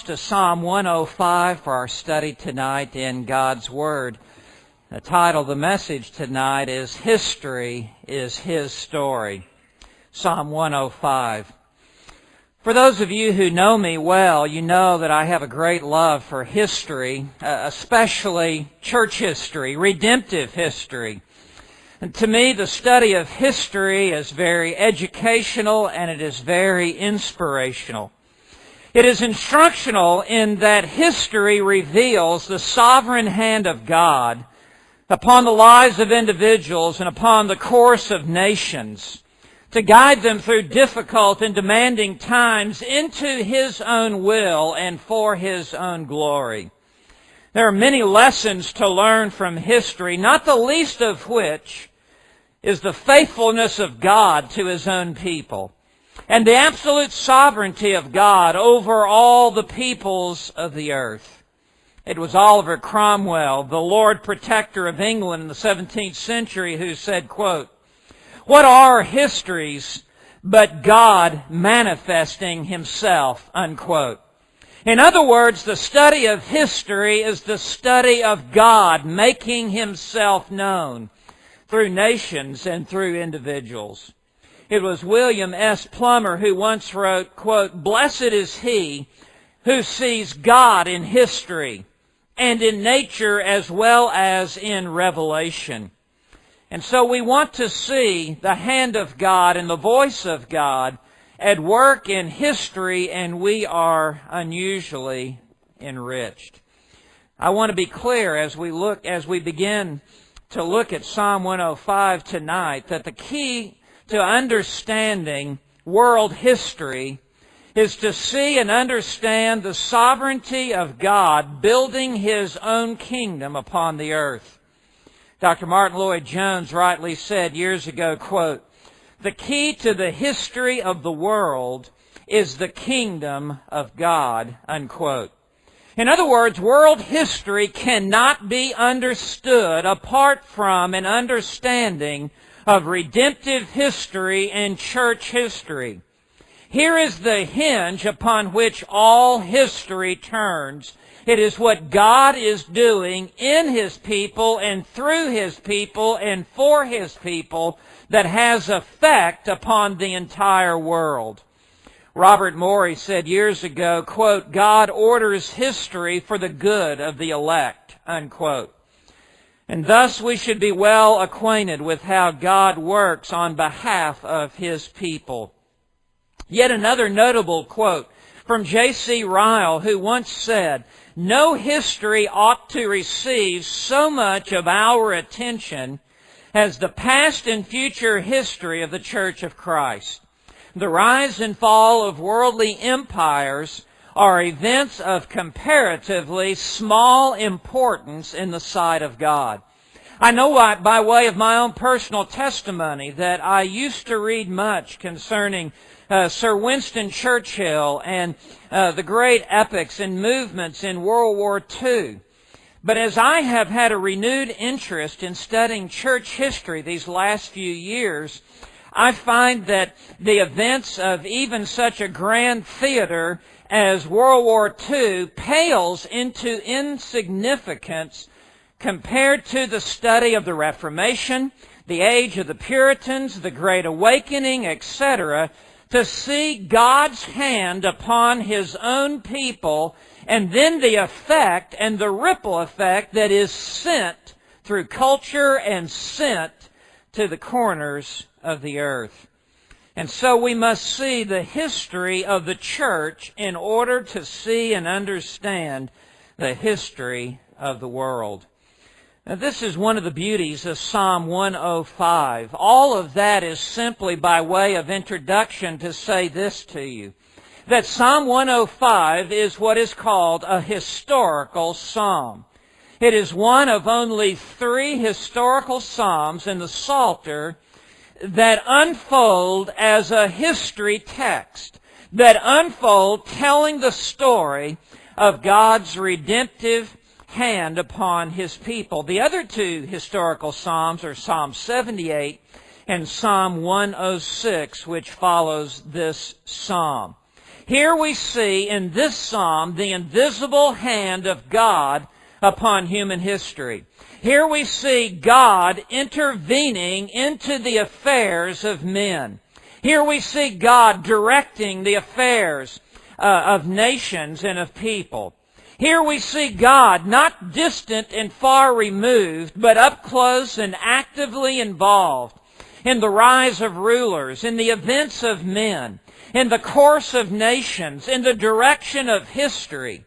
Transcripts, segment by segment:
To Psalm 105 for our study tonight in God's Word. The title of the message tonight is History is His Story. Psalm 105. For those of you who know me well, you know that I have a great love for history, especially church history, redemptive history. And to me, the study of history is very educational and it is very inspirational. It is instructional in that history reveals the sovereign hand of God upon the lives of individuals and upon the course of nations to guide them through difficult and demanding times into His own will and for His own glory. There are many lessons to learn from history, not the least of which is the faithfulness of God to His own people, and the absolute sovereignty of God over all the peoples of the earth. It was Oliver Cromwell, the Lord Protector of England in the 17th century, who said, quote, "What are histories but God manifesting Himself?" unquote. In other words, the study of history is the study of God making Himself known through nations and through individuals. It was William S. Plummer who once wrote, quote, "Blessed is he who sees God in history and in nature as well as in revelation." And so we want to see the hand of God and the voice of God at work in history, and we are unusually enriched. I want to be clear as we begin to look at Psalm 105 tonight that the key to understanding world history is to see and understand the sovereignty of God building His own kingdom upon the earth. Dr. Martin Lloyd-Jones rightly said years ago, quote, "The key to the history of the world is the kingdom of God," unquote. In other words, world history cannot be understood apart from an understanding of redemptive history and church history. Here is the hinge upon which all history turns. It is what God is doing in His people and through His people and for His people that has effect upon the entire world. Robert Morey said years ago, quote, "God orders history for the good of the elect," unquote. And thus we should be well acquainted with how God works on behalf of His people. Yet another notable quote from J.C. Ryle, who once said, "No history ought to receive so much of our attention as the past and future history of the Church of Christ. The rise and fall of worldly empires are events of comparatively small importance in the sight of God." I know by way of my own personal testimony that I used to read much concerning Sir Winston Churchill and the great epics and movements in World War II. But as I have had a renewed interest in studying church history these last few years, I find that the events of even such a grand theater as World War II pales into insignificance compared to the study of the Reformation, the age of the Puritans, the Great Awakening, etc., to see God's hand upon His own people and then the effect and the ripple effect that is sent through culture and sent to the corners of the earth. And so we must see the history of the church in order to see and understand the history of the world. Now, this is one of the beauties of Psalm 105. All of that is simply by way of introduction to say this to you, that Psalm 105 is what is called a historical psalm. It is one of only 3 historical psalms in the Psalter that unfold as a history text, that unfold telling the story of God's redemptive hand upon His people. The other 2 historical psalms are Psalm 78 and Psalm 106, which follows this psalm. Here we see in this psalm the invisible hand of God upon human history. Here we see God intervening into the affairs of men. Here we see God directing the affairs of nations and of people. Here we see God not distant and far removed, but up close and actively involved in the rise of rulers, in the events of men, in the course of nations, in the direction of history.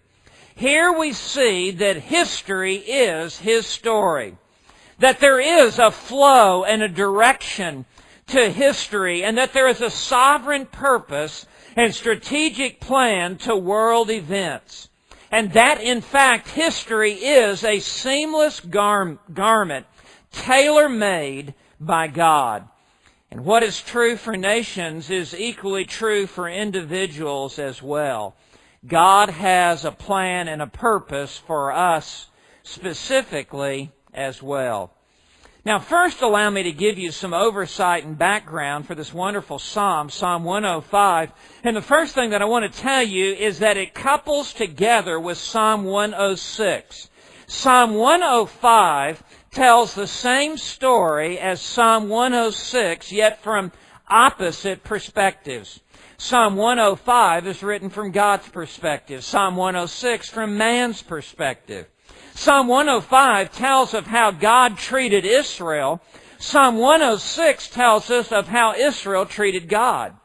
Here we see that history is His story, that there is a flow and a direction to history, and that there is a sovereign purpose and strategic plan to world events. And that, in fact, history is a seamless garment, tailor-made by God. And what is true for nations is equally true for individuals as well. God has a plan and a purpose for us specifically as well. Now, first allow me to give you some oversight and background for this wonderful psalm, Psalm 105. And the first thing that I want to tell you is that it couples together with Psalm 106. Psalm 105 tells the same story as Psalm 106, yet from opposite perspectives. Psalm 105 is written from God's perspective. Psalm 106 from man's perspective. Psalm 105 tells of how God treated Israel. Psalm 106 tells us of how Israel treated God.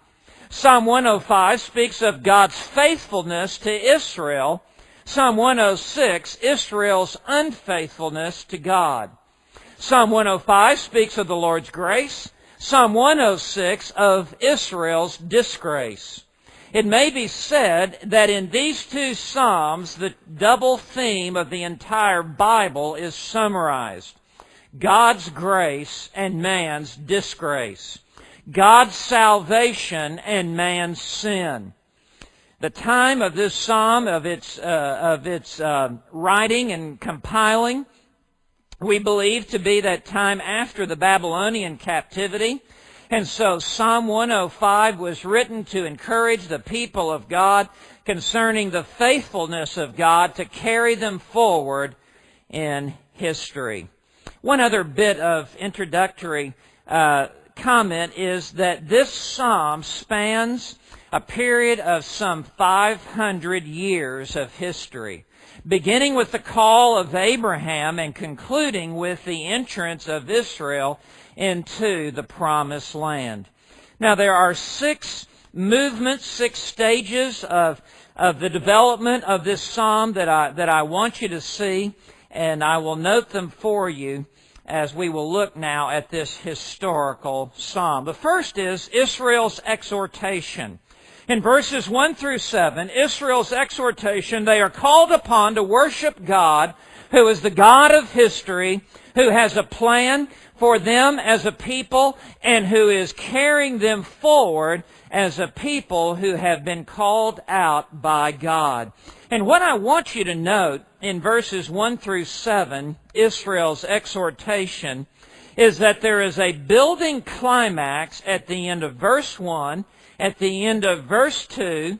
Psalm 105 speaks of God's faithfulness to Israel. Psalm 106, Israel's unfaithfulness to God. Psalm 105 speaks of the Lord's grace. Psalm 106 of Israel's disgrace. It may be said that in these two psalms, the double theme of the entire Bible is summarized. God's grace and man's disgrace. God's salvation and man's sin. The time of this psalm, of its writing and compiling, we believe to be that time after the Babylonian captivity. And so Psalm 105 was written to encourage the people of God concerning the faithfulness of God to carry them forward in history. One other bit of introductory comment is that this psalm spans a period of some 500 years of history, beginning with the call of Abraham and concluding with the entrance of Israel into the promised land. Now, there are 6 movements, 6 stages of the development of this psalm that I want you to see, and I will note them for you as we will look now at this historical psalm. The first is Israel's exhortation. In verses 1 through 7, Israel's exhortation, they are called upon to worship God, who is the God of history, who has a plan for them as a people, and who is carrying them forward as a people who have been called out by God. And what I want you to note in verses 1 through 7, Israel's exhortation, is that there is a building climax at the end of verse 1, at the end of verse 2,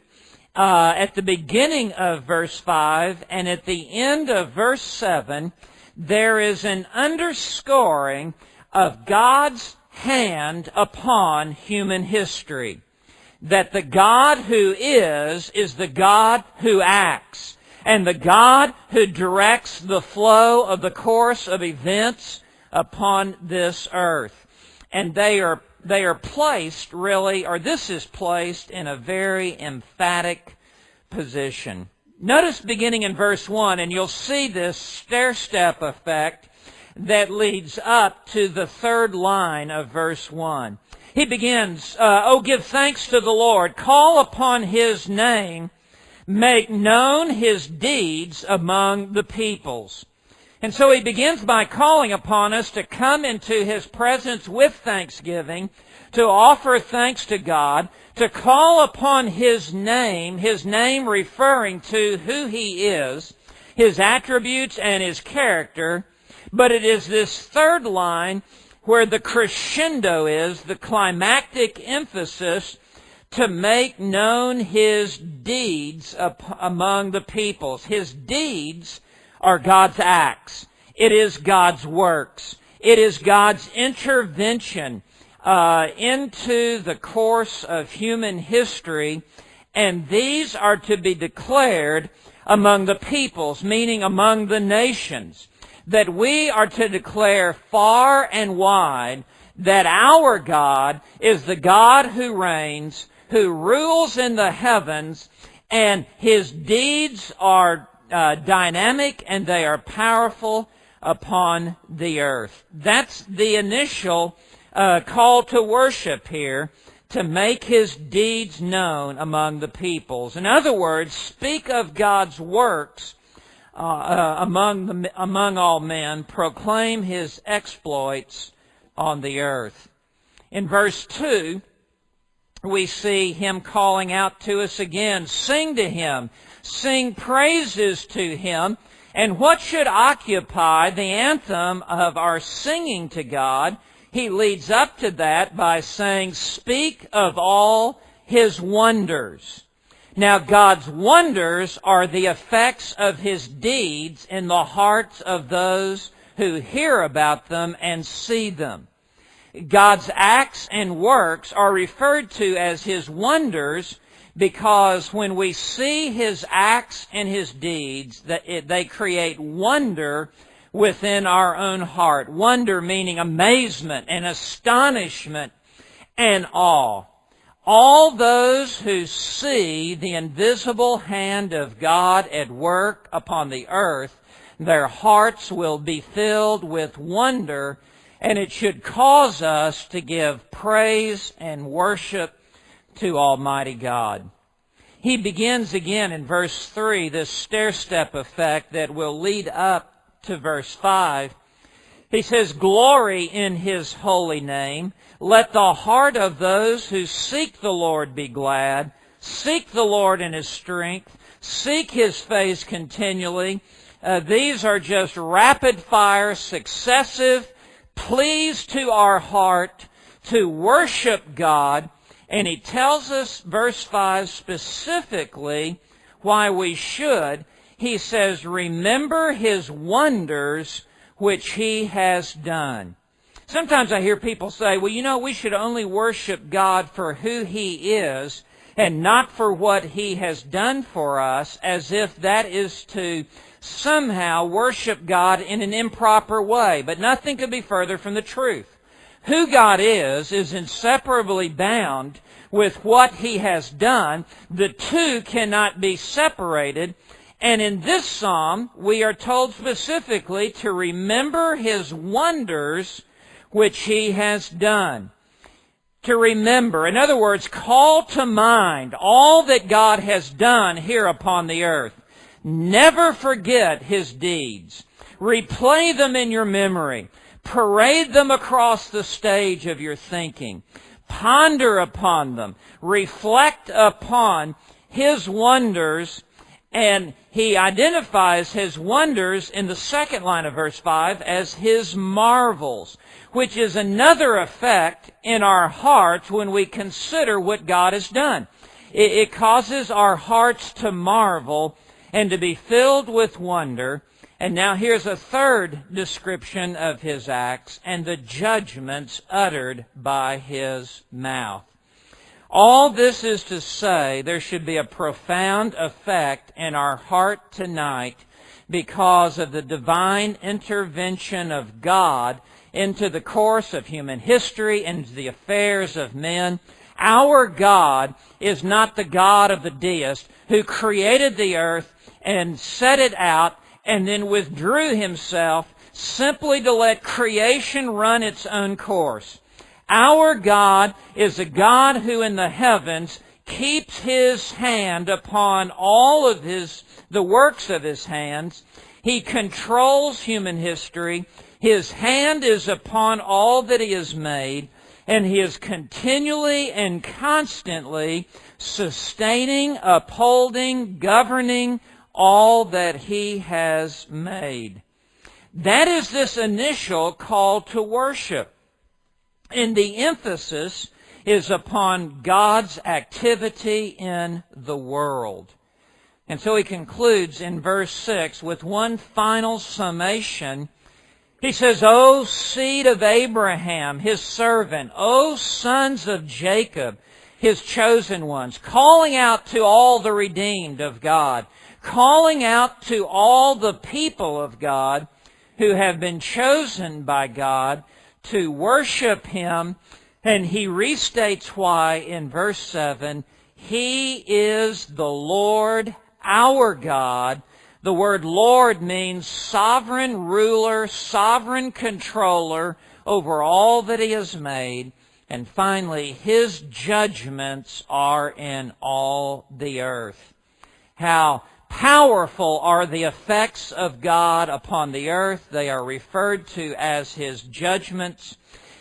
at the beginning of verse 5, and at the end of verse 7, there is an underscoring of God's hand upon human history. That the God who is the God who acts, and the God who directs the flow of the course of events upon this earth. And they are placed really, or this is placed in a very emphatic position. Notice beginning in verse 1, and you'll see this stair-step effect that leads up to the third line of verse 1. He begins, "Oh, give thanks to the Lord, call upon His name, make known His deeds among the peoples." And so he begins by calling upon us to come into His presence with thanksgiving, to offer thanks to God, to call upon His name referring to who He is, His attributes and His character. But it is this third line where the crescendo is, the climactic emphasis to make known His deeds among the peoples. His deeds are God's acts. It is God's works. It is God's intervention into the course of human history, and these are to be declared among the peoples, meaning among the nations, that we are to declare far and wide that our God is the God who reigns, who rules in the heavens, and His deeds are dynamic and they are powerful upon the earth. That's the initial call to worship here, to make His deeds known among the peoples. In other words, speak of God's works among all men, proclaim His exploits on the earth. In verse 2, we see Him calling out to us again, sing to Him, sing praises to Him. And what should occupy the anthem of our singing to God? He leads up to that by saying, speak of all His wonders. Now, God's wonders are the effects of His deeds in the hearts of those who hear about them and see them. God's acts and works are referred to as His wonders because when we see His acts and His deeds, they create wonder within our own heart. Wonder meaning amazement and astonishment and awe. All those who see the invisible hand of God at work upon the earth, their hearts will be filled with wonder, and it should cause us to give praise and worship to Almighty God. He begins again in verse 3, this stair-step effect that will lead up to verse 5. He says, glory in His holy name. Let the heart of those who seek the Lord be glad. Seek the Lord in His strength. Seek His face continually. These are just rapid-fire, successive pleas to our heart to worship God. And he tells us, verse 5, specifically why we should. He says, remember His wonders which He has done. Sometimes I hear people say, well, we should only worship God for who He is and not for what He has done for us, as if that is to somehow worship God in an improper way. But nothing could be further from the truth. Who God is inseparably bound with what He has done. The two cannot be separated. And in this psalm, we are told specifically to remember His wonders which He has done. To remember, in other words, call to mind all that God has done here upon the earth. Never forget His deeds. Replay them in your memory. Parade them across the stage of your thinking. Ponder upon them. Reflect upon His wonders. And he identifies His wonders in the second line of verse 5 as His marvels, which is another effect in our hearts when we consider what God has done. It causes our hearts to marvel and to be filled with wonder. And now here's a third description of His acts and the judgments uttered by His mouth. All this is to say there should be a profound effect in our heart tonight because of the divine intervention of God into the course of human history, into the affairs of men. Our God is not the God of the deist who created the earth and set it out and then withdrew Himself simply to let creation run its own course. Our God is a God who in the heavens keeps His hand upon all of the works of His hands. He controls human history. His hand is upon all that He has made, and He is continually and constantly sustaining, upholding, governing all that He has made. That is this initial call to worship. And the emphasis is upon God's activity in the world. And so he concludes in verse 6 with one final summation. He says, O seed of Abraham, his servant, O sons of Jacob, his chosen ones, calling out to all the redeemed of God, calling out to all the people of God who have been chosen by God to worship Him. And he restates why in verse 7, He is the Lord our God. The word Lord means sovereign ruler, sovereign controller over all that He has made. And finally, His judgments are in all the earth. How powerful are the effects of God upon the earth. They are referred to as His judgments,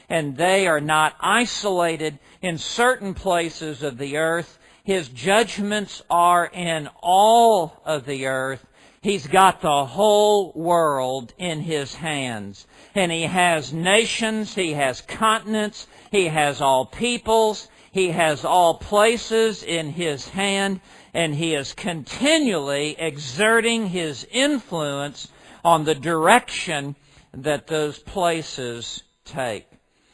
and they are not isolated in certain places of the earth. His judgments are in all of the earth. He's got the whole world in His hands. And He has nations, He has continents, He has all peoples, He has all places in His hand, and He is continually exerting His influence on the direction that those places take.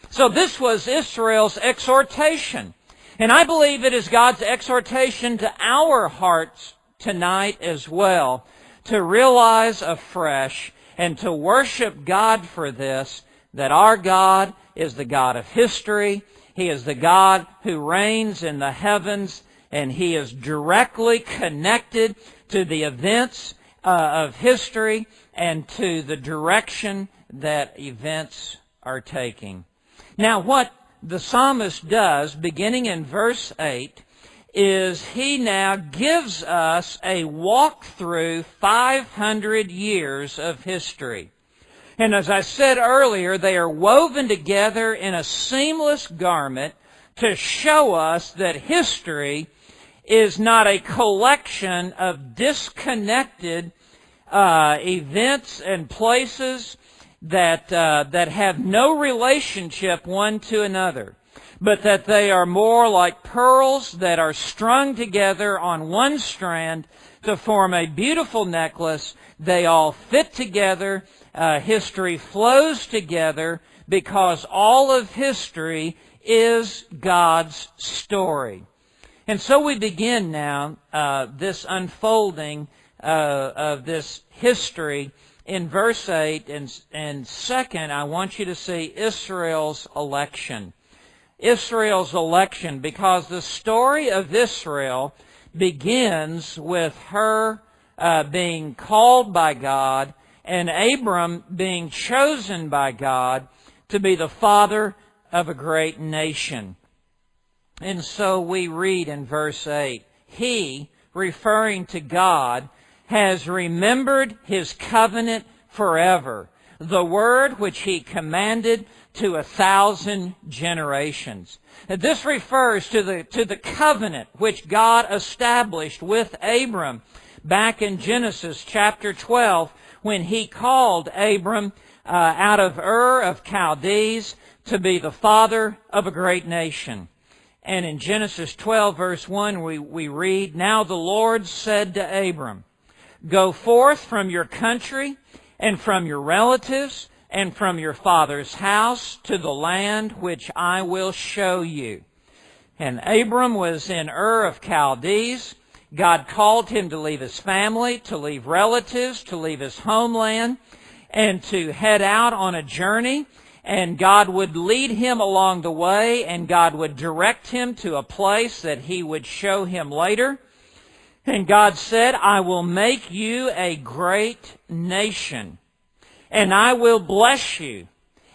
So this was Israel's exhortation. And I believe it is God's exhortation to our hearts tonight as well, to realize afresh and to worship God for this, that our God is the God of history. He is the God who reigns in the heavens, and He is directly connected to the events of history and to the direction that events are taking. Now, what the psalmist does, beginning in verse 8, is he now gives us a walk through 500 years of history. And as I said earlier, they are woven together in a seamless garment to show us that history is not a collection of disconnected events and places that have no relationship one to another, but that they are more like pearls that are strung together on one strand to form a beautiful necklace. They all fit together. History flows together because all of history is God's story. And so we begin now this unfolding of this history in verse 8, and second, I want you to see Israel's election. Israel's election, because the story of Israel begins with her being called by God and Abram being chosen by God to be the father of a great nation. And so we read in verse 8, He, referring to God, has remembered His covenant forever, the word which He commanded to 1,000 generations. This refers to the covenant which God established with Abram back in Genesis chapter 12 when He called Abram out of Ur of Chaldees to be the father of a great nation. And in Genesis 12 verse 1 we read, Now the Lord said to Abram, Go forth from your country and from your relatives and from your father's house to the land which I will show you. And Abram was in Ur of Chaldees. God called him to leave his family, to leave relatives, to leave his homeland, and to head out on a journey. And God would lead him along the way, and God would direct him to a place that He would show him later. And God said, I will make you a great nation, and I will bless you,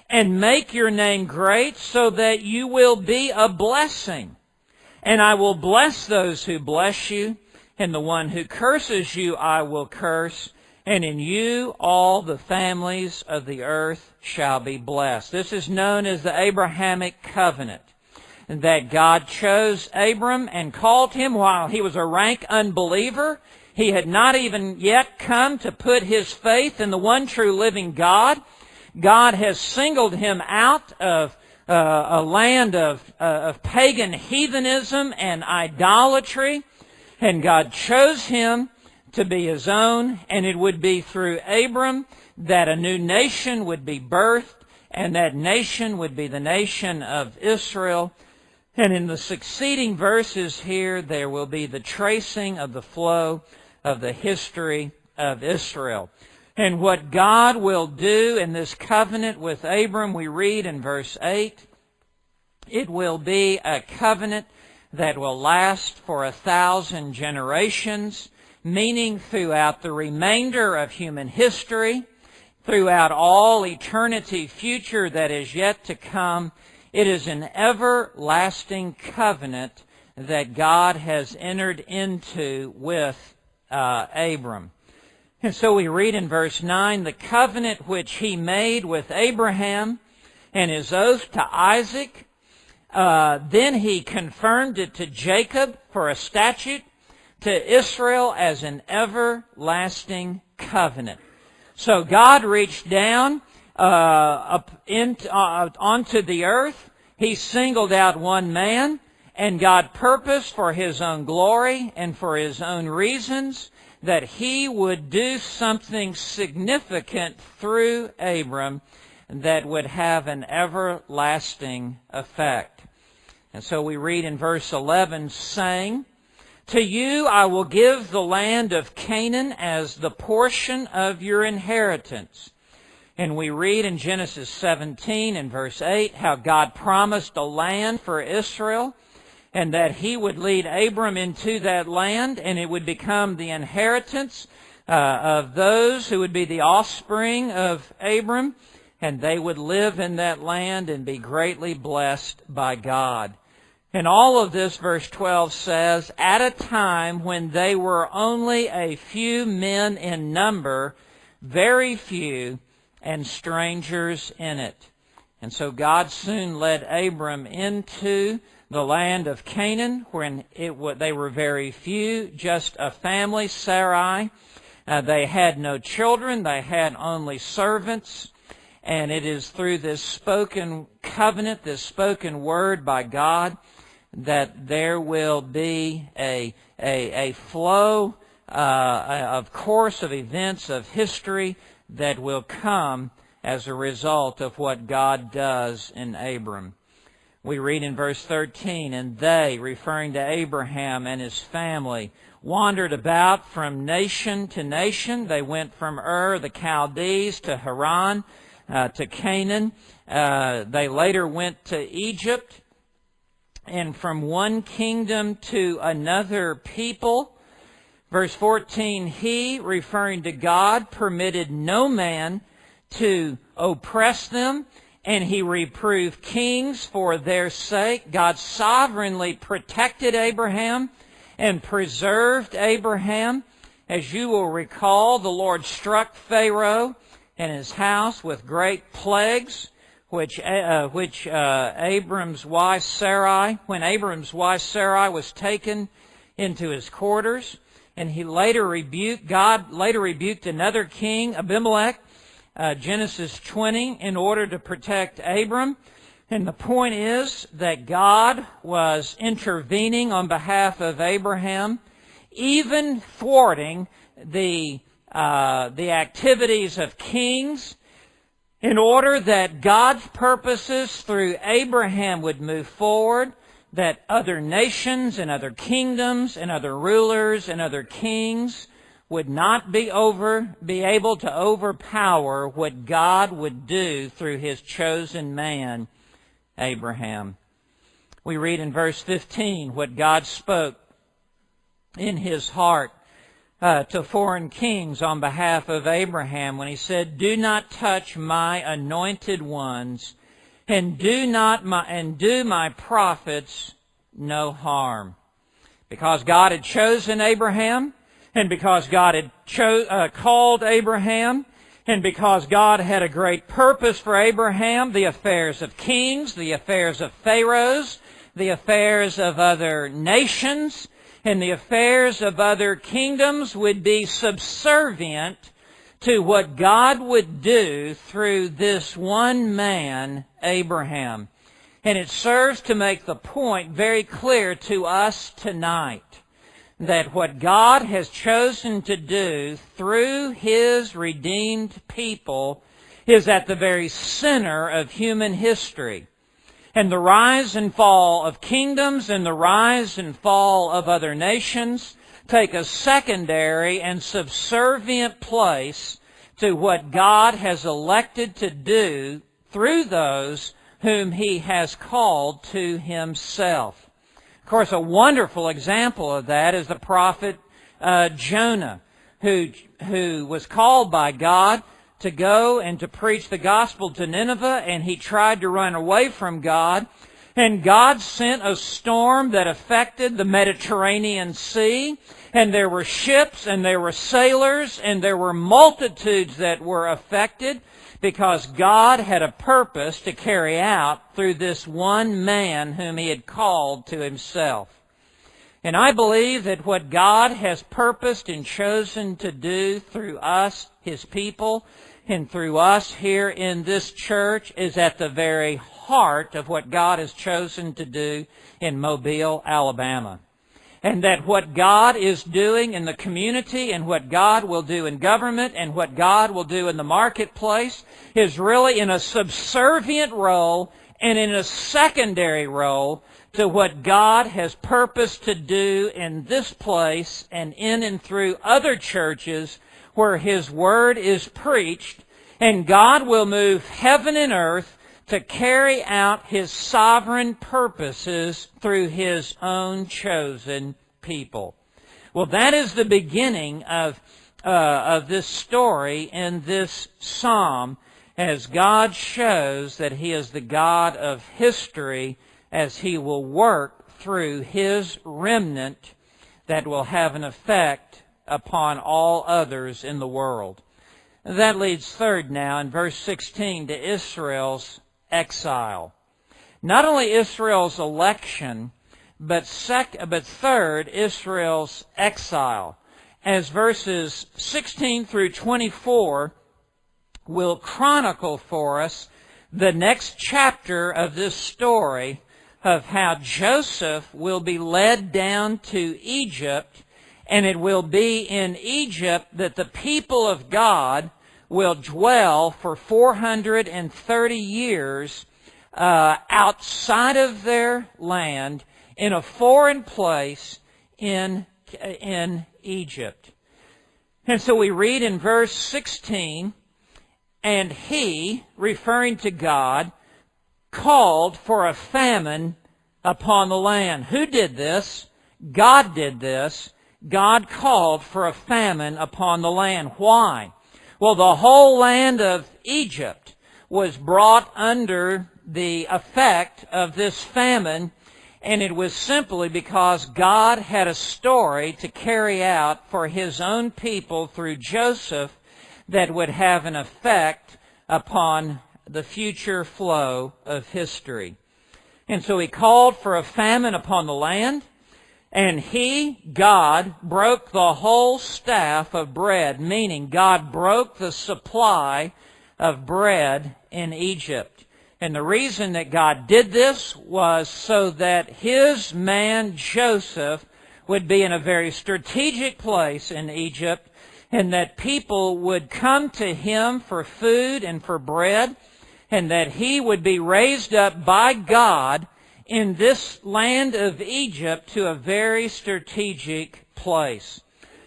and make your name great so that you will be a blessing. And I will bless those who bless you, and the one who curses you I will curse, and in you all the families of the earth shall be blessed. This is known as the Abrahamic covenant, that God chose Abram and called him while he was a rank unbeliever. He had not even yet come to put his faith in the one true living God. God has singled him out of a land of pagan heathenism and idolatry, and God chose him to be his own, and it would be through Abram that a new nation would be birthed, and that nation would be the nation of Israel. And in the succeeding verses here, there will be the tracing of the flow of the history of Israel. And what God will do in this covenant with Abram, we read in verse 8, it will be a covenant that will last for 1,000 generations, meaning throughout the remainder of human history, throughout all eternity future that is yet to come. It is an everlasting covenant that God has entered into with Abram. And so we read in verse 9, the covenant which he made with Abraham and his oath to Isaac, then he confirmed it to Jacob for a statute, to Israel as an everlasting covenant. So God reached down onto the earth. He singled out one man, and God purposed for his own glory and for his own reasons that he would do something significant through Abram that would have an everlasting effect. And so we read in verse 11, saying, to you I will give the land of Canaan as the portion of your inheritance. And we read in Genesis 17 and verse 8 how God promised a land for Israel, and that he would lead Abram into that land, and it would become the inheritance of those who would be the offspring of Abram, and they would live in that land and be greatly blessed by God. And all of this, verse 12 says, at a time when they were only a few men in number, very few, and strangers in it. And so God soon led Abram into the land of Canaan, when they were very few, just a family, Sarai. They had no children, they had only servants. And it is through this spoken covenant, this spoken word by God, that there will be a flow, of course of events of history that will come as a result of what God does in Abram. We read in verse 13, and they, referring to Abraham and his family, wandered about from nation to nation. They went from Ur, the Chaldees, to Haran, to Canaan. They later went to Egypt. And from one kingdom to another people. Verse 14, he, referring to God, permitted no man to oppress them, and he reproved kings for their sake. God sovereignly protected Abraham and preserved Abraham. As you will recall, the Lord struck Pharaoh and his house with great plagues, which Abram's wife Sarai, when Abram's wife Sarai was taken into his quarters, and God later rebuked another king, Abimelech, Genesis 20, in order to protect Abram. And the point is that God was intervening on behalf of Abraham, even thwarting the activities of kings, in order that God's purposes through Abraham would move forward, that other nations and other kingdoms and other rulers and other kings would not be able to overpower what God would do through his chosen man, Abraham. We read in verse 15 what God spoke in his heart to foreign kings on behalf of Abraham when he said, do not touch my anointed ones, and do my prophets no harm. Because God had chosen Abraham, and because God had called Abraham, and because God had a great purpose for Abraham, the affairs of kings, the affairs of pharaohs, the affairs of other nations, and the affairs of other kingdoms would be subservient to what God would do through this one man, Abraham. And it serves to make the point very clear to us tonight that what God has chosen to do through His redeemed people is at the very center of human history. And the rise and fall of kingdoms and the rise and fall of other nations take a secondary and subservient place to what God has elected to do through those whom He has called to Himself. Of course, a wonderful example of that is the prophet Jonah, who was called by God to go and to preach the gospel to Nineveh, and he tried to run away from God. And God sent a storm that affected the Mediterranean Sea, and there were ships, and there were sailors, and there were multitudes that were affected, because God had a purpose to carry out through this one man whom He had called to Himself. And I believe that what God has purposed and chosen to do through us, His people, and through us here in this church is at the very heart of what God has chosen to do in Mobile, Alabama. And that what God is doing in the community and what God will do in government and what God will do in the marketplace is really in a subservient role and in a secondary role to what God has purposed to do in this place and in and through other churches where His Word is preached, and God will move heaven and earth to carry out His sovereign purposes through His own chosen people. Well, that is the beginning of this story in this psalm, as God shows that He is the God of history, as He will work through His remnant that will have an effect upon all others in the world. That leads third now in verse 16 to Israel's exile. Not only Israel's election, but third, Israel's exile, as verses 16 through 24 will chronicle for us the next chapter of this story of how Joseph will be led down to Egypt, and it will be in Egypt that the people of God will dwell for 430 years outside of their land in a foreign place in Egypt. And so we read in verse 16, and He, referring to God, called for a famine upon the land. Who did this? God did this. God called for a famine upon the land. Why? Well, the whole land of Egypt was brought under the effect of this famine, and it was simply because God had a story to carry out for His own people through Joseph that would have an effect upon the future flow of history. And so He called for a famine upon the land, and He, God, broke the whole staff of bread, meaning God broke the supply of bread in Egypt. And the reason that God did this was so that His man Joseph would be in a very strategic place in Egypt, and that people would come to him for food and for bread, and that he would be raised up by God in this land of Egypt to a very strategic place.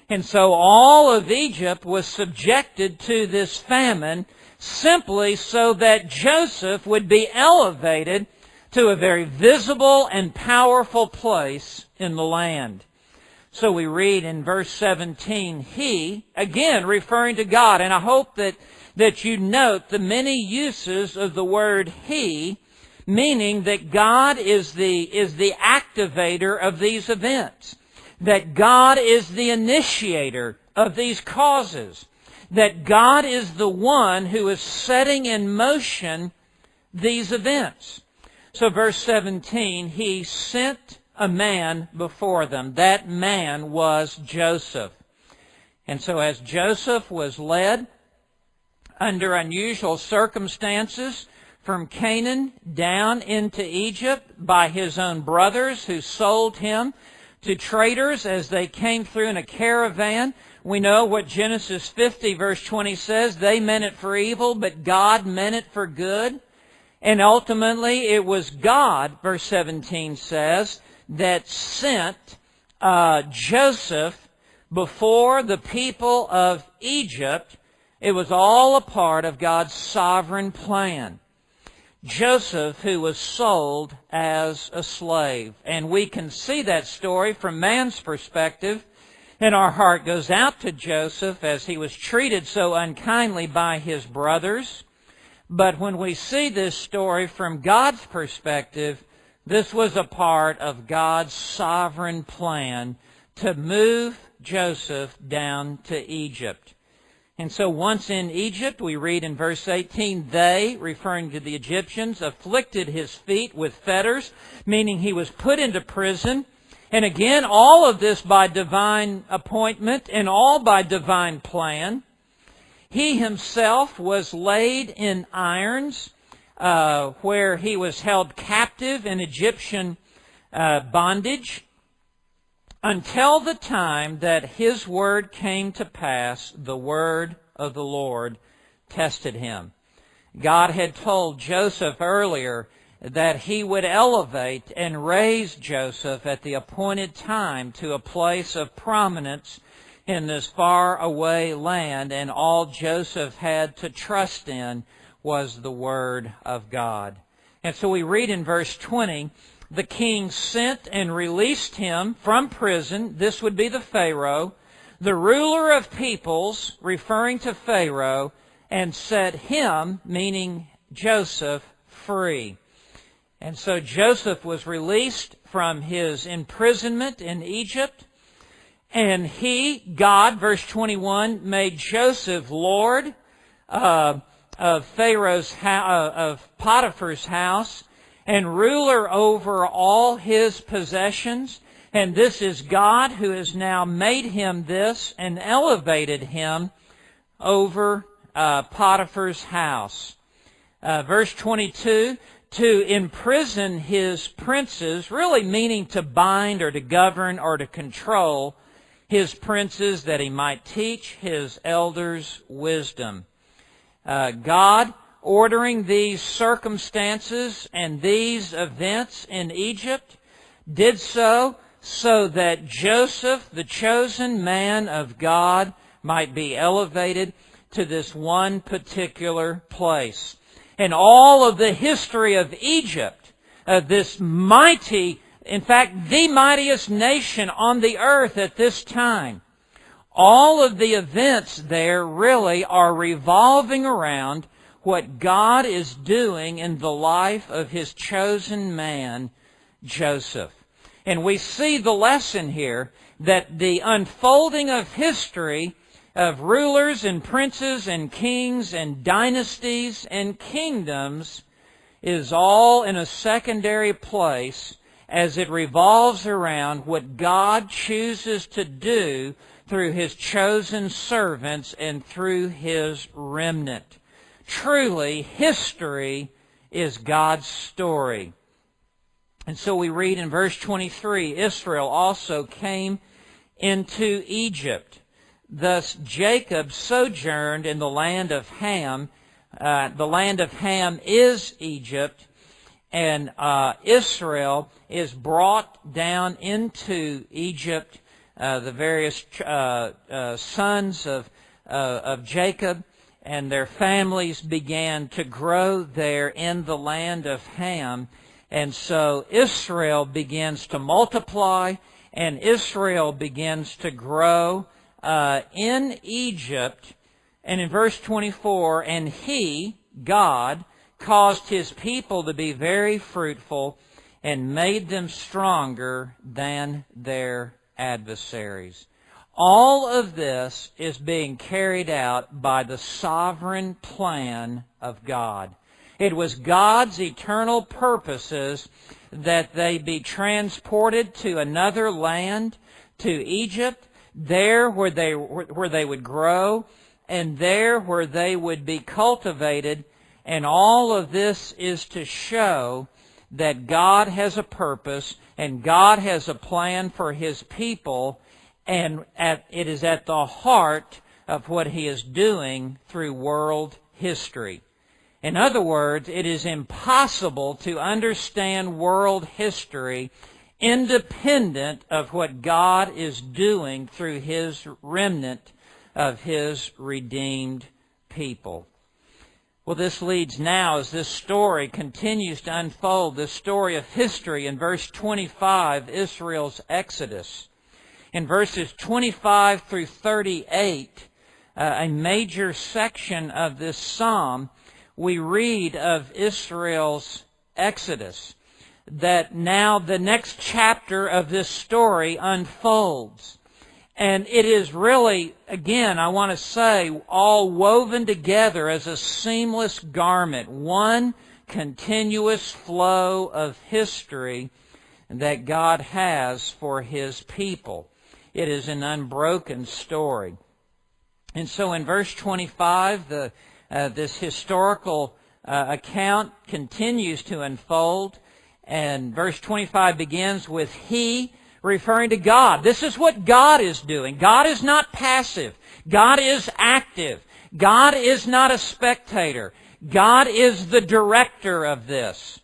And so all of Egypt was subjected to this famine simply so that Joseph would be elevated to a very visible and powerful place in the land. So we read in verse 17, He, again referring to God, and I hope that you note the many uses of the word He, meaning that God is the activator of these events, that God is the initiator of these causes, that God is the one who is setting in motion these events. So verse 17, He sent a man before them. That man was Joseph. And so as Joseph was led under unusual circumstances from Canaan down into Egypt by his own brothers who sold him to traders as they came through in a caravan. We know what Genesis 50 verse 20 says. They meant it for evil, but God meant it for good. And ultimately it was God, verse 17 says, that sent Joseph before the people of Egypt. It was all a part of God's sovereign plan. Joseph, who was sold as a slave. And we can see that story from man's perspective, and our heart goes out to Joseph as he was treated so unkindly by his brothers. But when we see this story from God's perspective, this was a part of God's sovereign plan to move Joseph down to Egypt. And so once in Egypt, we read in verse 18, they, referring to the Egyptians, afflicted his feet with fetters, meaning he was put into prison. And again, all of this by divine appointment and all by divine plan. He himself was laid in irons, where he was held captive in Egyptian bondage, until the time that his word came to pass. The word of the Lord tested him. God had told Joseph earlier that he would elevate and raise Joseph at the appointed time to a place of prominence in this faraway land, and all Joseph had to trust in was the word of God. And so we read in verse 20, the king sent and released him from prison. This would be the Pharaoh, the ruler of peoples, referring to Pharaoh, and set him, meaning Joseph, free. And so Joseph was released from his imprisonment in Egypt. And he, God, verse 21, made Joseph Lord of Potiphar's house, and ruler over all his possessions. And this is God who has now made him this and elevated him over Potiphar's house. Verse 22, to imprison his princes, really meaning to bind or to govern or to control his princes, that he might teach his elders wisdom. God ordering these circumstances and these events in Egypt did so that Joseph, the chosen man of God, might be elevated to this one particular place. And all of the history of Egypt, this mighty, in fact, the mightiest nation on the earth at this time, all of the events there really are revolving around what God is doing in the life of His chosen man, Joseph. And we see the lesson here that the unfolding of history of rulers and princes and kings and dynasties and kingdoms is all in a secondary place as it revolves around what God chooses to do through His chosen servants and through His remnant. Truly, history is God's story. And so we read in verse 23, Israel also came into Egypt. Thus Jacob sojourned in the land of Ham. The land of Ham is Egypt, and Israel is brought down into Egypt. The various sons of Jacob and their families began to grow there in the land of Ham. And so Israel begins to multiply, and Israel begins to grow in Egypt. And in verse 24, and He, God, caused His people to be very fruitful and made them stronger than their adversaries. All of this is being carried out by the sovereign plan of God. It was God's eternal purposes that they be transported to another land, to Egypt, there where they would grow, and there where they would be cultivated And all of this is to show that God has a purpose and God has a plan for His people, and it is at the heart of what He is doing through world history. In other words, it is impossible to understand world history independent of what God is doing through His remnant of His redeemed people. Well, this leads now, as this story continues to unfold, this story of history in verse 25, Israel's Exodus. In verses 25 through 38, a major section of this psalm, we read of Israel's Exodus, that now the next chapter of this story unfolds. And it is really, again, I want to say, all woven together as a seamless garment, one continuous flow of history that God has for His people. It is an unbroken story. And so in verse 25, this historical account continues to unfold. And verse 25 begins with He, referring to God. This is what God is doing. God is not passive. God is active. God is not a spectator. God is the director of this.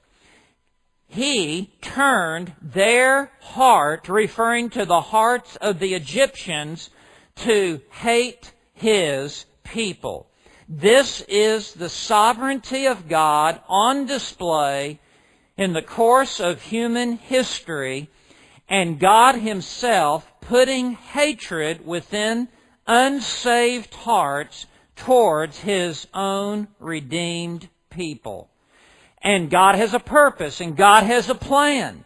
He turned their heart, referring to the hearts of the Egyptians, to hate His people. This is the sovereignty of God on display in the course of human history, and God Himself putting hatred within unsaved hearts towards His own redeemed people. And God has a purpose, and God has a plan.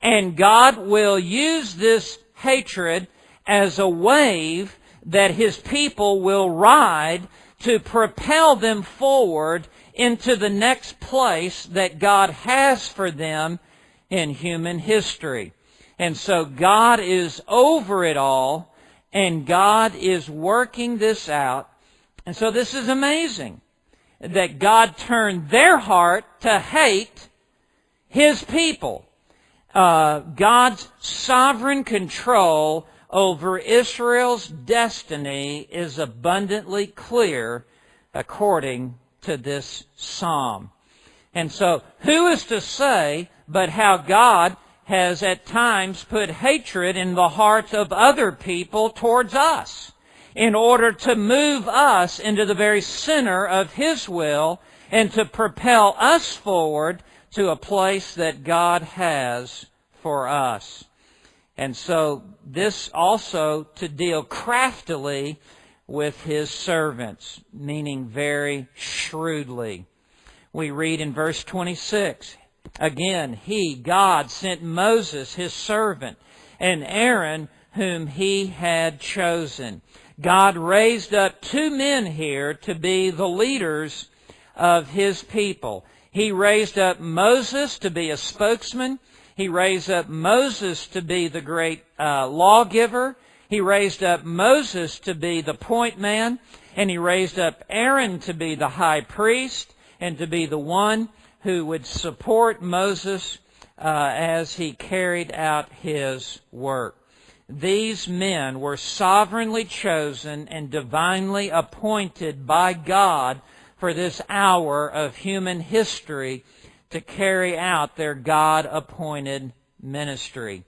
And God will use this hatred as a wave that His people will ride to propel them forward into the next place that God has for them in human history. And so God is over it all, and God is working this out. And so this is amazing, that God turned their heart to hate His people. God's sovereign control over Israel's destiny is abundantly clear according to this psalm. And so, who is to say but how God has at times put hatred in the hearts of other people towards us in order to move us into the very center of His will and to propel us forward to a place that God has for us. And so this also to deal craftily with His servants, meaning very shrewdly. We read in verse 26, again, He, God, sent Moses, His servant, and Aaron, whom He had chosen. God raised up two men here to be the leaders of His people. He raised up Moses to be a spokesman. He raised up Moses to be the great lawgiver. He raised up Moses to be the point man. And He raised up Aaron to be the high priest and to be the one who would support Moses as he carried out his work. These men were sovereignly chosen and divinely appointed by God for this hour of human history to carry out their God-appointed ministry.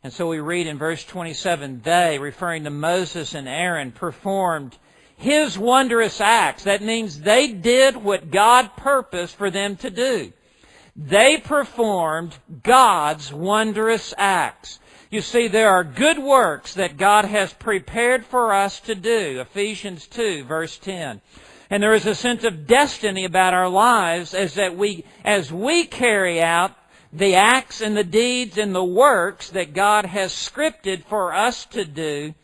And so we read in verse 27, they, referring to Moses and Aaron, performed His wondrous acts. That means they did what God purposed for them to do. They performed God's wondrous acts. You see, there are good works that God has prepared for us to do. Ephesians 2, verse 10. And there is a sense of destiny about our lives as we carry out the acts and the deeds and the works that God has scripted for us to do.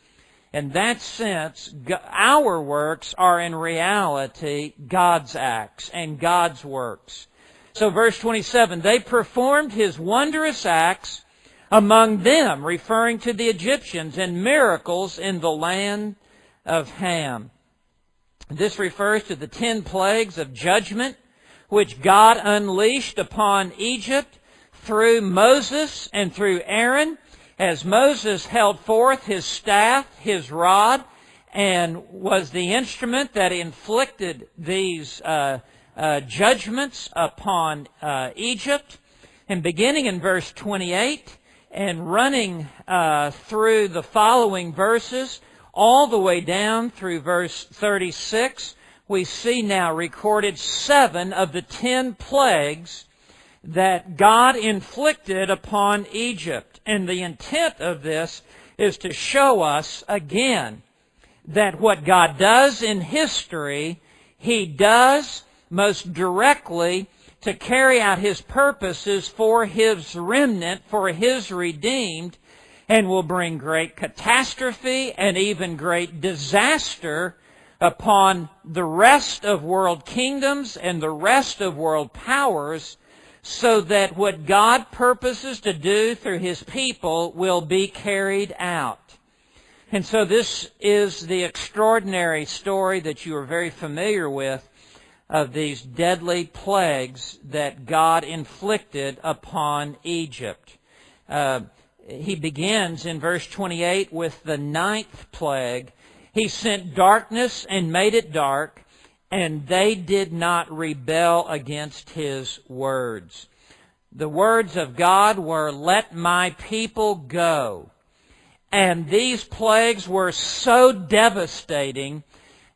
In that sense, our works are in reality God's acts and God's works. So verse 27, they performed His wondrous acts among them, referring to the Egyptians, and miracles in the land of Ham. This refers to the 10 plagues of judgment which God unleashed upon Egypt through Moses and through Aaron, as Moses held forth his staff, his rod, and was the instrument that inflicted these judgments upon Egypt. And beginning in verse 28 and running through the following verses, all the way down through verse 36, we see now recorded 7 of the 10 plagues that God inflicted upon Egypt. And the intent of this is to show us again that what God does in history, He does most directly to carry out His purposes for His remnant, for His redeemed, and will bring great catastrophe and even great disaster upon the rest of world kingdoms and the rest of world powers, so that what God purposes to do through His people will be carried out. And so this is the extraordinary story that you are very familiar with of these deadly plagues that God inflicted upon Egypt. He begins in verse 28 with the 9th plague. He sent darkness and made it dark, and they did not rebel against His words. The words of God were, "Let my people go." And these plagues were so devastating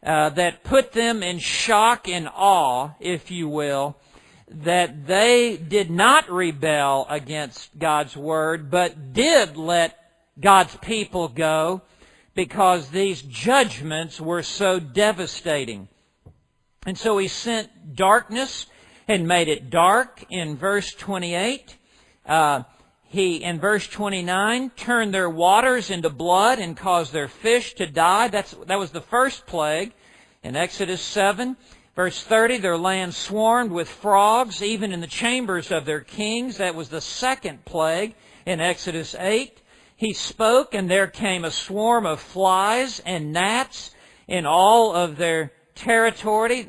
that put them in shock and awe, if you will, that they did not rebel against God's word, but did let God's people go, because these judgments were so devastating. And so He sent darkness and made it dark in verse 28. He, in verse 29, turned their waters into blood and caused their fish to die. That was the first plague in Exodus 7. Verse 30, their land swarmed with frogs, even in the chambers of their kings. That was the second plague in Exodus 8. He spoke, and there came a swarm of flies and gnats in all of their territory.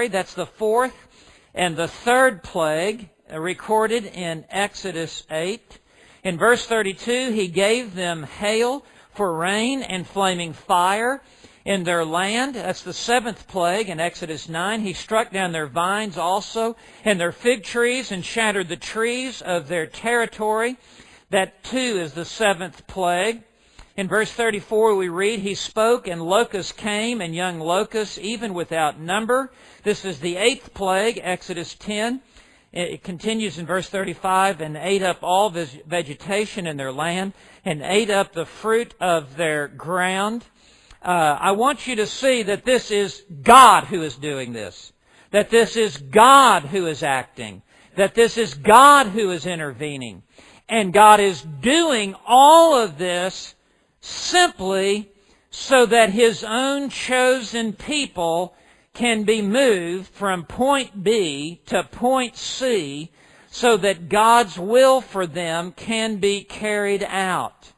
That's the fourth. And the third plague, recorded in Exodus 8. In verse 32, He gave them hail for rain and flaming fire in their land. That's the seventh plague in Exodus 9. He struck down their vines also and their fig trees and shattered the trees of their territory. That too is the seventh plague. In verse 34 we read, He spoke and locusts came and young locusts even without number. This is the eighth plague, Exodus 10. It continues in verse 35, and ate up all vegetation in their land and ate up the fruit of their ground. I want you to see that this is God who is doing this. That this is God who is acting. That this is God who is intervening. And God is doing all of this simply so that His own chosen people can be moved from point B to point C so that God's will for them can be carried out.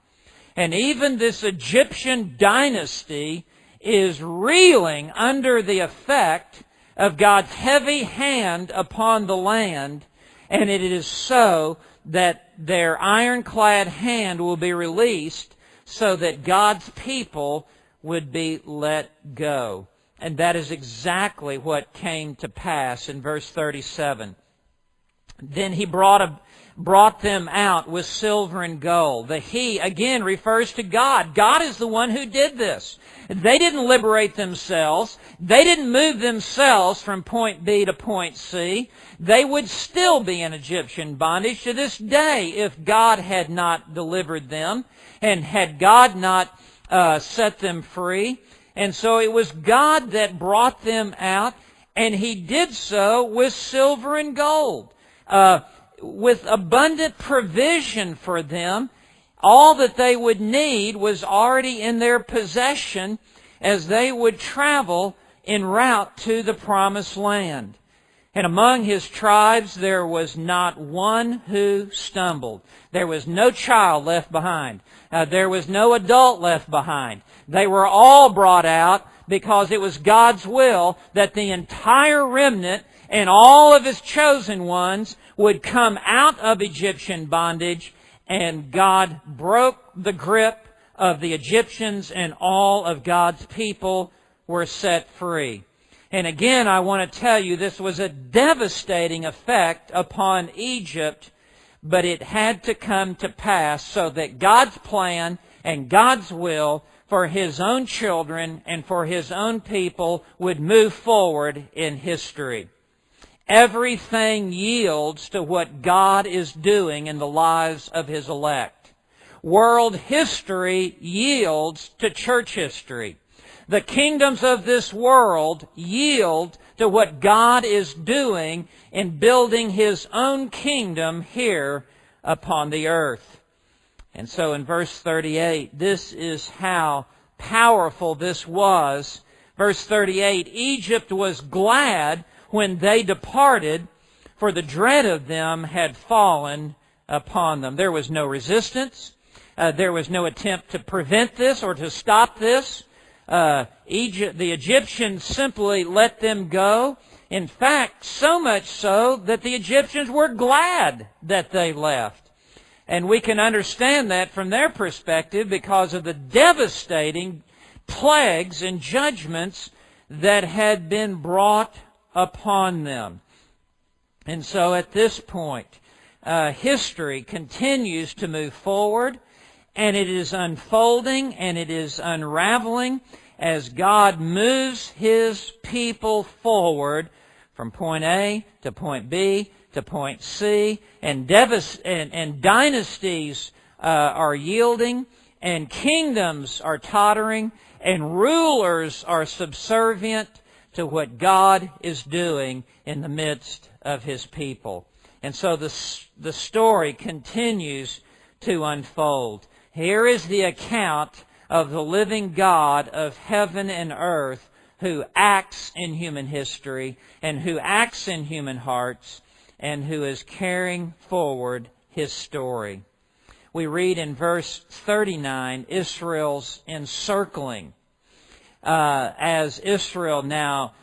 And even this Egyptian dynasty is reeling under the effect of God's heavy hand upon the land, and it is so that their ironclad hand will be released so that God's people would be let go. And that is exactly what came to pass in verse 37. Then He brought them out with silver and gold. The He, again, refers to God. God is the one who did this. They didn't liberate themselves. They didn't move themselves from point B to point C. They would still be in Egyptian bondage to this day if God had not delivered them and had God not set them free. And so it was God that brought them out, and He did so with silver and gold, with abundant provision for them. All that they would need was already in their possession as they would travel en route to the Promised Land. And among His tribes there was not one who stumbled. There was no child left behind. There was no adult left behind. They were all brought out because it was God's will that the entire remnant and all of His chosen ones would come out of Egyptian bondage, and God broke the grip of the Egyptians, and all of God's people were set free. And again, I want to tell you, this was a devastating effect upon Egypt, but it had to come to pass so that God's plan and God's will for His own children and for His own people would move forward in history. Everything yields to what God is doing in the lives of His elect. World history yields to church history. The kingdoms of this world yield to what God is doing in building His own kingdom here upon the earth. And so in verse 38, this is how powerful this was. Verse 38, Egypt was glad when they departed, for the dread of them had fallen upon them. There was no resistance. There was no attempt to prevent this or to stop this. The Egyptians simply let them go. In fact, so much so that the Egyptians were glad that they left. And we can understand that from their perspective because of the devastating plagues and judgments that had been brought upon them. And so at this point, history continues to move forward, and it is unfolding and it is unraveling as God moves His people forward from point A to point B to point C, and dynasties are yielding, and kingdoms are tottering, and rulers are subservient to what God is doing in the midst of His people. And so the story continues to unfold. Here is the account of the living God of heaven and earth who acts in human history and who acts in human hearts and who is carrying forward His story. We read in verse 39, Israel's encircling. As Israel now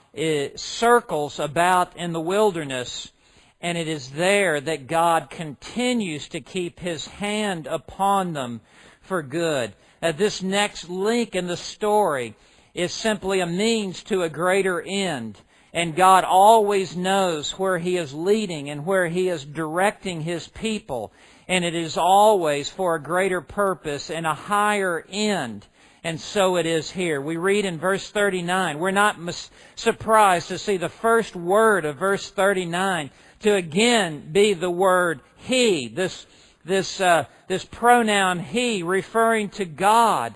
circles about in the wilderness, and it is there that God continues to keep His hand upon them for good. This next link in the story is simply a means to a greater end. And God always knows where He is leading and where He is directing His people. And it is always for a greater purpose and a higher end. And so it is here. We read in verse 39. We're not surprised to see the first word of verse 39 to again be the word He. This pronoun He referring to God.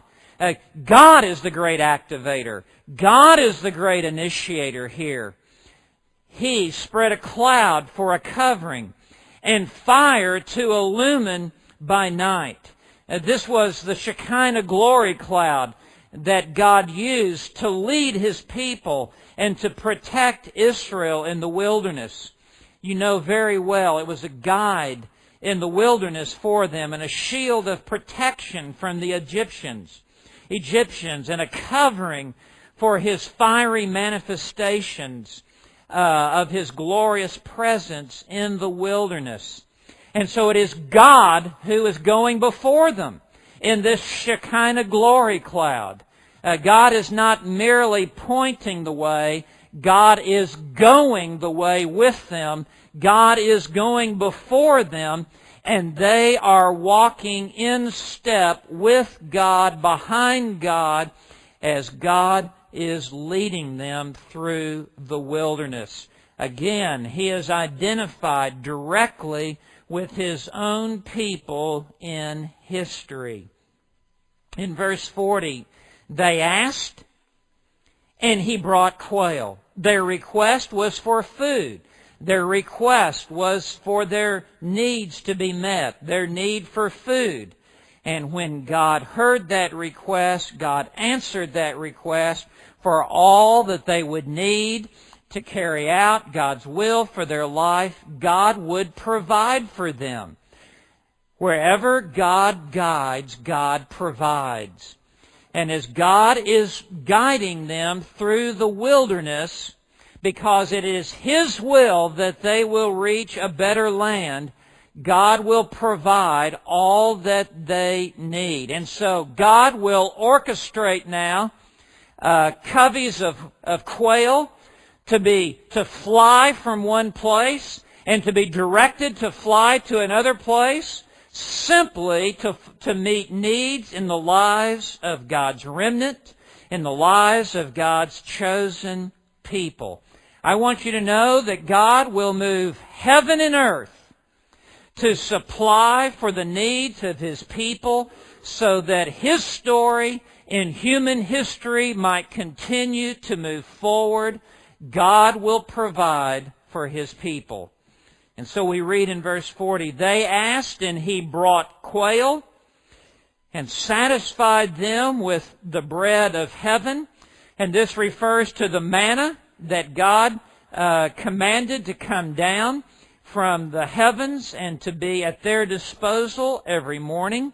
God is the great activator. God is the great initiator here. He spread a cloud for a covering and fire to illumine by night. This was the Shekinah glory cloud that God used to lead His people and to protect Israel in the wilderness. You know very well it was a guide in the wilderness for them and a shield of protection from the Egyptians and a covering for His fiery manifestations of His glorious presence in the wilderness. And so it is God who is going before them in this Shekinah glory cloud. God is not merely pointing the way. God is going the way with them. God is going before them, and they are walking in step with God, behind God, as God is leading them through the wilderness. Again, He is identified directly with His own people in history. In verse 40, they asked, and He brought quail. Their request was for food. Their request was for their needs to be met, their need for food. And when God heard that request, God answered that request for all that they would need to carry out God's will for their life. God would provide for them. Wherever God guides, God provides. And as God is guiding them through the wilderness, because it is His will that they will reach a better land, God will provide all that they need. And so God will orchestrate now coveys of quail to fly from one place and to be directed to fly to another place, simply to meet needs in the lives of God's remnant, in the lives of God's chosen people. I want you to know that God will move heaven and earth to supply for the needs of His people so that His story in human history might continue to move forward. God will provide for His people. And so we read in verse 40, they asked, and He brought quail and satisfied them with the bread of heaven. And this refers to the manna that God commanded to come down from the heavens and to be at their disposal every morning.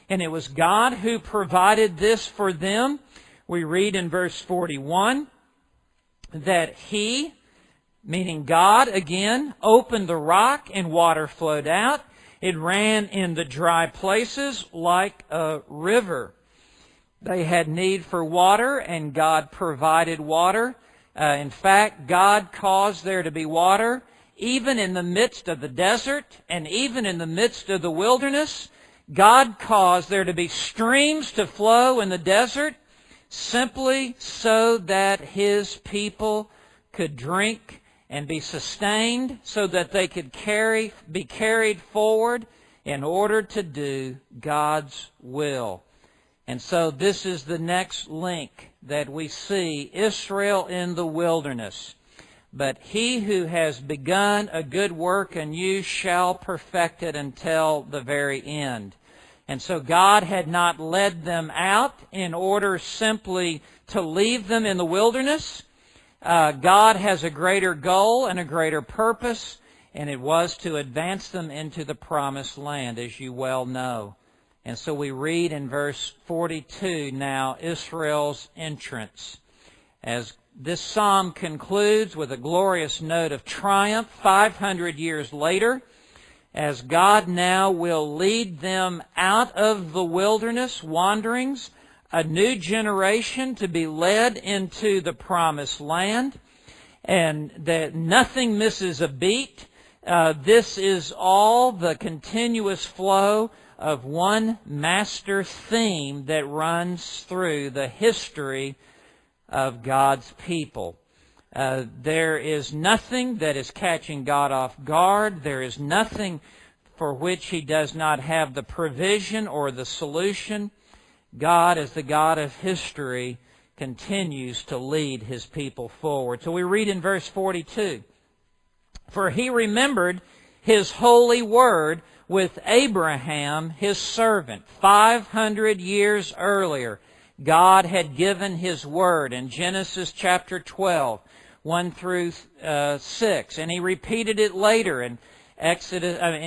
And it was God who provided this for them. We read in verse 41 that He, meaning God again, opened the rock and water flowed out. It ran in the dry places like a river. They had need for water, and God provided water. In fact, God caused there to be water even in the midst of the desert and even in the midst of the wilderness. God caused there to be streams to flow in the desert simply so that His people could drink and be sustained, so that they could be carried forward in order to do God's will. And so this is the next link that we see, Israel in the wilderness. But He who has begun a good work in you shall perfect it until the very end. And so God had not led them out in order simply to leave them in the wilderness. God has a greater goal and a greater purpose, and it was to advance them into the promised land, as you well know. And so we read in verse 42 now Israel's entrance. As this psalm concludes with a glorious note of triumph 500 years later, as God now will lead them out of the wilderness wanderings, a new generation to be led into the promised land, and that nothing misses a beat. This is all the continuous flow of one master theme that runs through the history of God's people. There is nothing that is catching God off guard. There is nothing for which He does not have the provision or the solution. God, as the God of history, continues to lead His people forward. So we read in verse 42, for He remembered His holy word with Abraham, His servant. 500 years earlier, God had given His word in Genesis chapter 12, 1 through 6. And He repeated it later in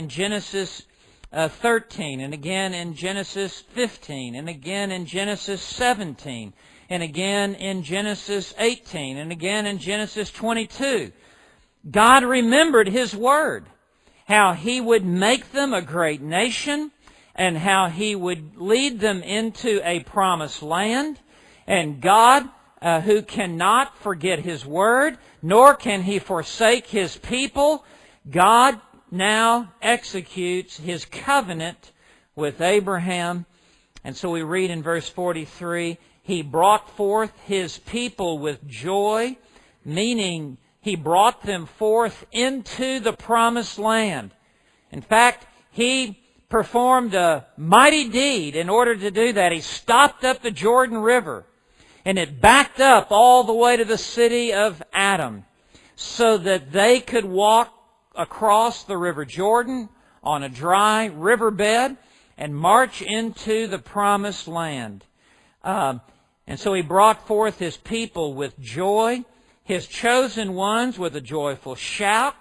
Genesis 13, and again in Genesis 15, and again in Genesis 17, and again in Genesis 18, and again in Genesis 22. God remembered His word, how He would make them a great nation, and how He would lead them into a promised land. And God, who cannot forget His word, nor can He forsake His people, God now executes His covenant with Abraham. And so we read in verse 43, He brought forth His people with joy, meaning He brought them forth into the promised land. In fact, He performed a mighty deed in order to do that. He stopped up the Jordan River, and it backed up all the way to the city of Adam, so that they could walk across the river Jordan on a dry riverbed and march into the promised land. And so He brought forth His people with joy, His chosen ones with a joyful shout,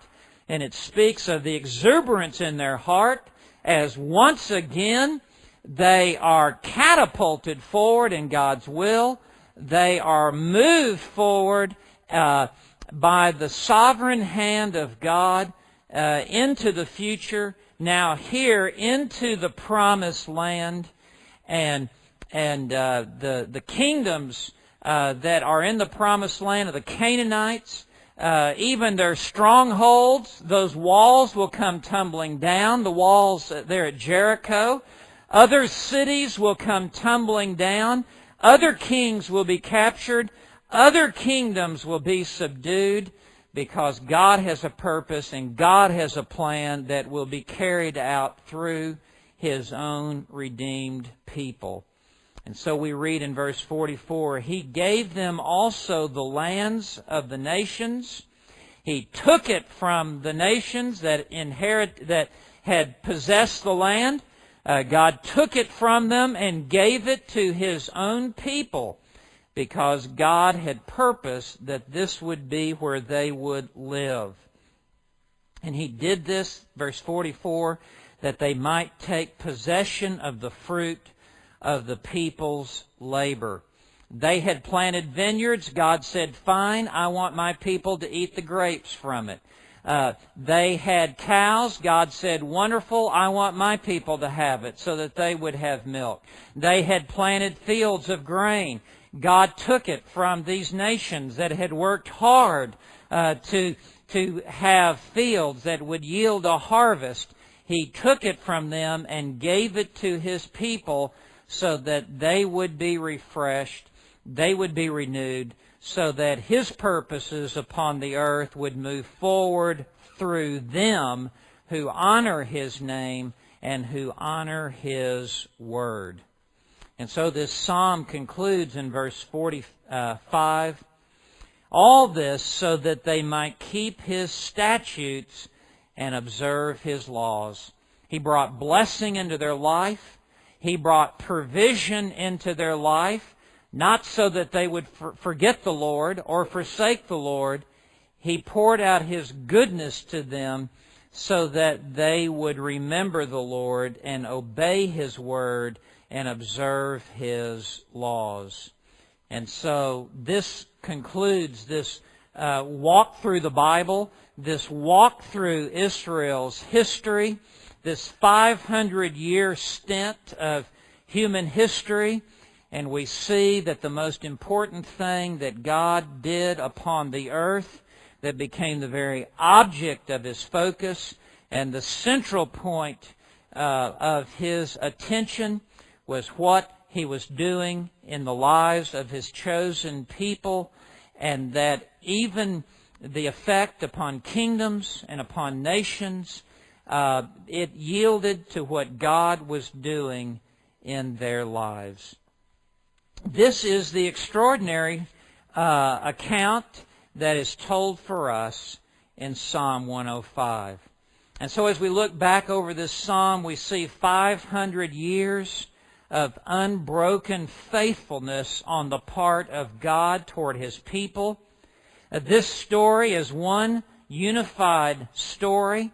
and it speaks of the exuberance in their heart as once again they are catapulted forward in God's will. They are moved forward by the sovereign hand of God into the future, now here into the promised land, and the kingdoms that are in the promised land of the Canaanites, even their strongholds, those walls will come tumbling down, the walls there at Jericho. Other cities will come tumbling down. Other kings will be captured. Other kingdoms will be subdued, because God has a purpose and God has a plan that will be carried out through His own redeemed people. And so we read in verse 44, He gave them also the lands of the nations. He took it from the nations that had possessed the land. God took it from them and gave it to His own people, because God had purposed that this would be where they would live. And He did this, verse 44, that they might take possession of the fruit of the people's labor. They had planted vineyards. God said, fine, I want my people to eat the grapes from it. They had cows. God said, wonderful, I want my people to have it so that they would have milk. They had planted fields of grain. God took it from these nations that had worked hard to have fields that would yield a harvest. He took it from them and gave it to His people so that they would be refreshed, they would be renewed, so that His purposes upon the earth would move forward through them who honor His name and who honor His word. And so this psalm concludes in verse 45, all this so that they might keep His statutes and observe His laws. He brought blessing into their life. He brought provision into their life, not so that they would forget the Lord or forsake the Lord. He poured out His goodness to them so that they would remember the Lord and obey His word and observe His laws. And so this concludes this walk through the Bible, this walk through Israel's history, this 500-year stint of human history. And we see that the most important thing that God did upon the earth, that became the very object of His focus and the central point of His attention, was what He was doing in the lives of His chosen people, and that even the effect upon kingdoms and upon nations, it yielded to what God was doing in their lives. This is the extraordinary account that is told for us in Psalm 105. And so as we look back over this psalm, we see 500 years of unbroken faithfulness on the part of God toward His people. This story is one unified story.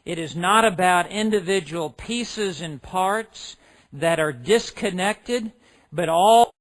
It is not about individual pieces and parts that are disconnected, but all